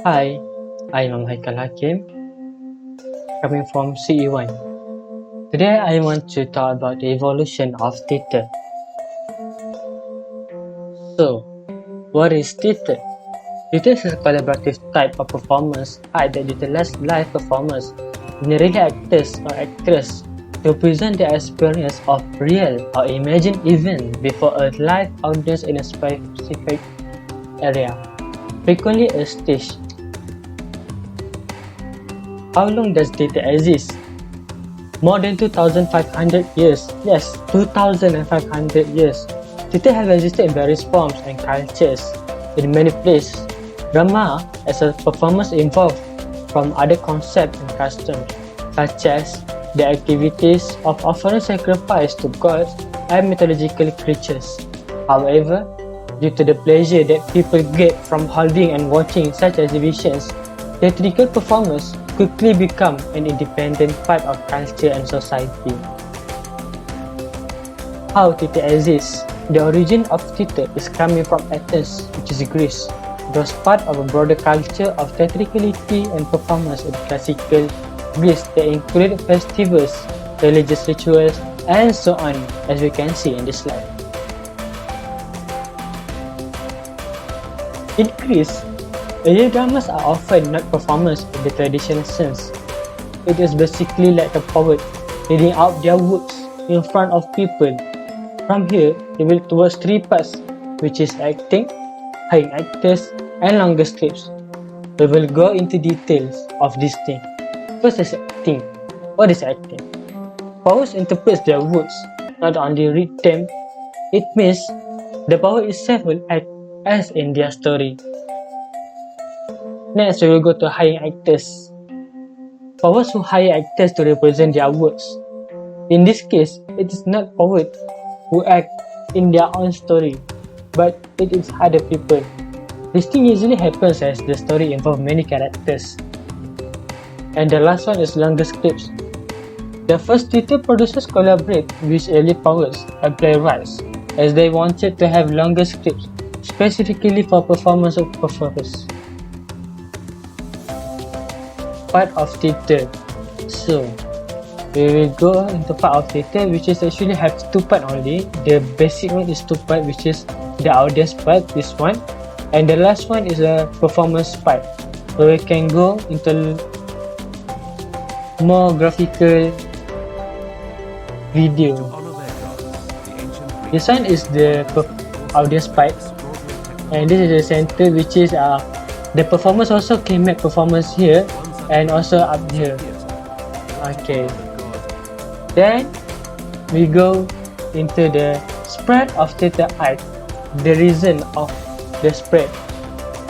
Hi, I'm Haiqal Hakim, coming from CE1. Today I want to talk about the evolution of theatre. So, what is theatre? Theatre is a collaborative type of performance art that utilizes live performers, generally actors or actresses, to present their experience of real or imagined event before a live audience in a specific area, frequently a stage. How long does theatre exist? More than 2,500 years. Yes, 2,500 years. Theatre have existed in various forms and cultures in many places. Drama as a performance evolved from other concepts and customs, such as the activities of offering sacrifice to gods and mythological creatures. However, due to the pleasure that people get from holding and watching such exhibitions, theatrical performance quickly become an independent part of culture and society. How theatre exists? The origin of theatre is coming from Athens, which is Greece. It was part of a broader culture of theatricality and performance in classical Greece that included festivals, religious rituals, and so on, as we can see in this slide. In Greece, earlier dramas are often not performance in the traditional sense. It is basically like a poet reading out their works in front of people. From here, they will towards three parts, which is acting, hiring actors, and longer scripts. We will go into details of this thing. First is acting. What is acting? Poets interpret their works, not only read them. It means the poet itself will act as in their story. Next, we will go to hiring actors. Poets who hire actors to represent their works. In this case, it is not poets who act in their own story, but it is other people. This thing usually happens as the story involves many characters. And the last one is longer scripts. The first theatre producers collaborate with early poets and playwrights, as they wanted to have longer scripts, specifically for performance of purpose. Part of theatre. So, we will go into part of theatre, which is actually have two part only. The basic one is two part, which is the audience part, this one, and the last one is a performance part. So we can go into more graphical video. This one is the audience part, and this is the center, which is the performers also can make performance here and also up here. Okay, then we go into the spread of theatre art. The reason of the spread.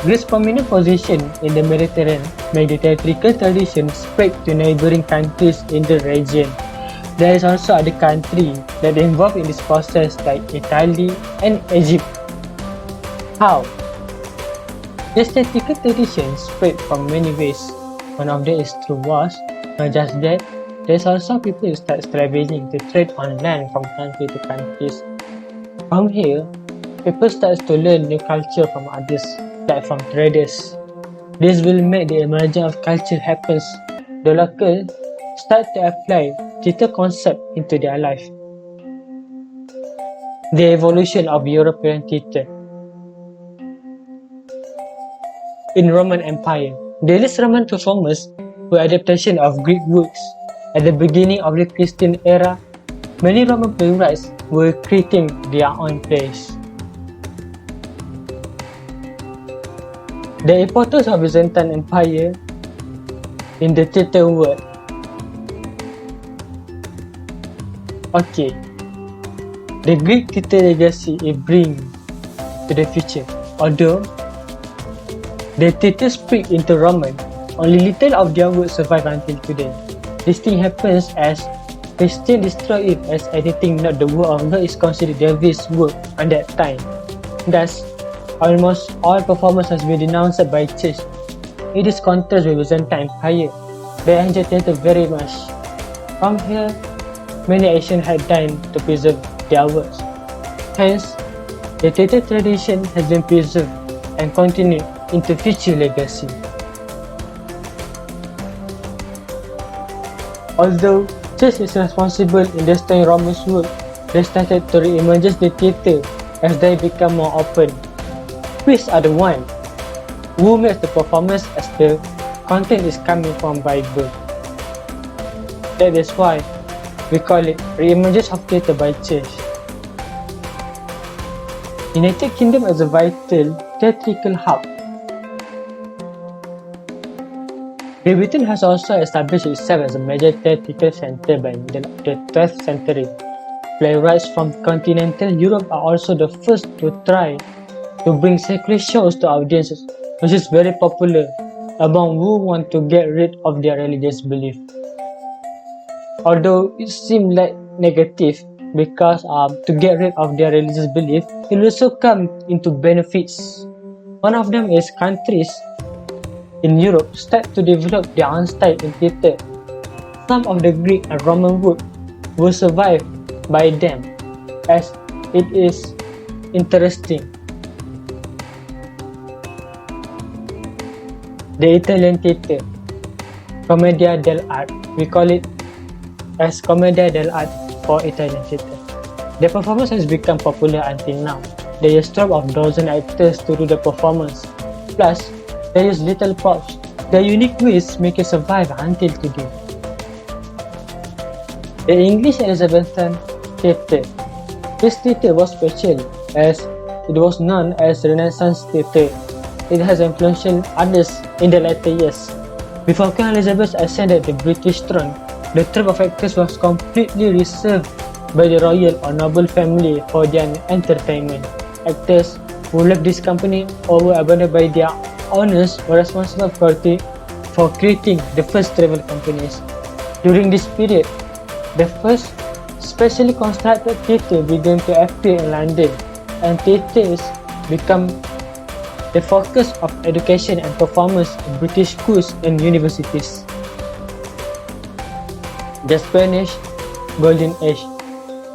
Greece's prominent position in the Mediterranean made the theatrical tradition spread to neighboring countries in the region. There is also other countries that are involved in this process, like Italy and Egypt. How? This theatrical tradition spread from many ways. One of them is through wars. Not just that, there's also people who start traveling to trade on land from country to countries. From here, people start to learn new culture from others, like from traders. This will make the emergence of culture happens. The locals start to apply theatre concept into their life. The evolution of European theatre. In Roman Empire, the earliest Roman performers were adaptations of Greek works. At the beginning of the Christian era, many Roman playwrights were creating their own plays. The importance of Byzantine Empire in the theatre world. Okay, the Greek theatre legacy is bring to the future. Although the theatre spread into Roman, only little of their work survive until today. This thing happens as Christians destroy it, as anything not the word of God is considered devil's work at that time. Thus, almost all performance has been denounced by church. It is contrast with Byzantine Empire. They enjoy theatre very much. From here, many actions had done to preserve their works. Hence, the theatre tradition has been preserved and continued into future legacy. Although chess is responsible in destroying Roman's work, they started to re-emerge the theatre as they become more open. Priests are the one who makes the performance as the content is coming from Bible. That is why we call it re-emergence of theatre by church. United Kingdom as a vital theatrical hub. Great Britain has also established itself as a major theatrical centre by the 12th century. Playwrights from continental Europe are also the first to try to bring secular shows to audiences, which is very popular among who want to get rid of their religious belief. Although it seems like negative because to get rid of their religious belief, it will also come into benefits. One of them is countries in Europe start to develop their own style in theatre. Some of the Greek and Roman work will survive by them as it is interesting. The Italian theatre, Commedia dell'arte, we call it as Commedia dell'arte for Italian theatre. The performance has become popular until now. They use 12 of dozen actors to do the performance. Plus, they use little props. Their unique ways make it survive until today. The English Elizabethan theatre. This theatre was special as it was known as Renaissance theatre. It has influenced others in the later years. Before Queen Elizabeth ascended the British throne, the troupe of actors was completely reserved by the royal or noble family for their entertainment. Actors who left this company or were abandoned by their owners were responsible for creating the first travel companies. During this period, the first specially constructed theatre began to appear in London, and theatres become the focus of education and performance in British schools and universities. The Spanish Golden Age.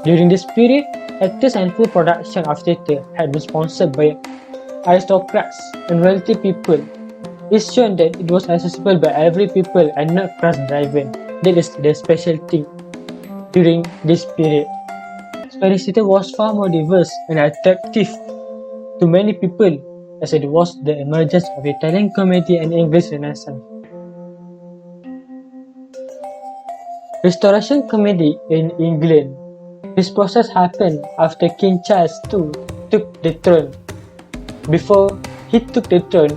During this period, actors and full production of theatre had been sponsored by aristocrats and wealthy people. It's shown that it was accessible by every people and not class-driven. That is the special thing during this period. Spanish theatre was far more diverse and attractive to many people as it was the emergence of Italian comedy and English Renaissance. Restoration comedy in England. This process happened after King Charles II took the throne. Before he took the throne,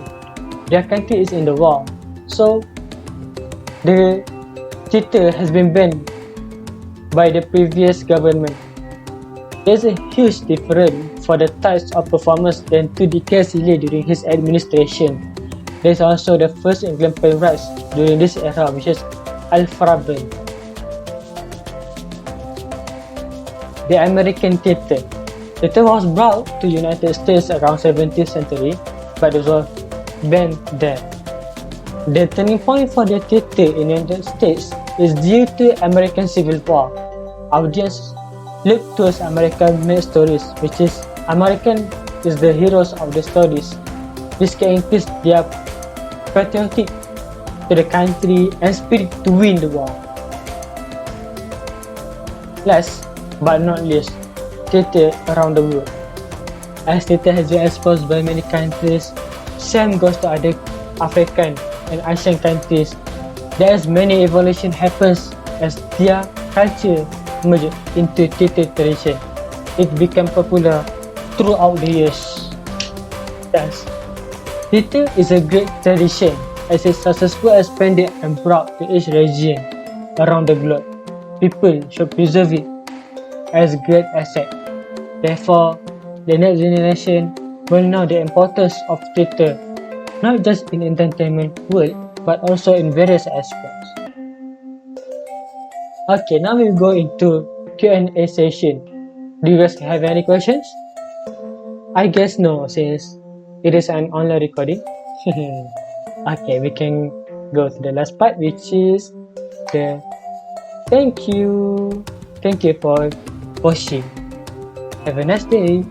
their country is in the war, so the theatre has been banned by the previous government. There's a huge difference for the types of performance than 2 decades earlier during his administration. There's also the first England playwright during this era, which is Alfred. The American theatre. Theatre was brought to United States around 17th century, but it was banned there. The turning point for the theatre in the United States is due to American Civil War. Audience look towards American-made stories, which is American is the heroes of the stories. This can increase their patriotic to the country and spirit to win the war. Last but not least, theatre around the world. As theatre has been exposed by many countries, same goes to other African and Asian countries. There's many evolution happens as their culture merged into theatre tradition. It became popular throughout the years. Thus, theatre is a great tradition as it's successfully expanded and brought to each region around the globe. People should preserve it as a great asset. Therefore, the next generation will know the importance of theatre, not just in entertainment world, but also in various aspects. Okay, now we'll go into Q&A session. Do you guys have any questions? I guess no, since it is an online recording. Okay, we can go to the last part, which is the thank you. Thank you for watching. Have a nice day.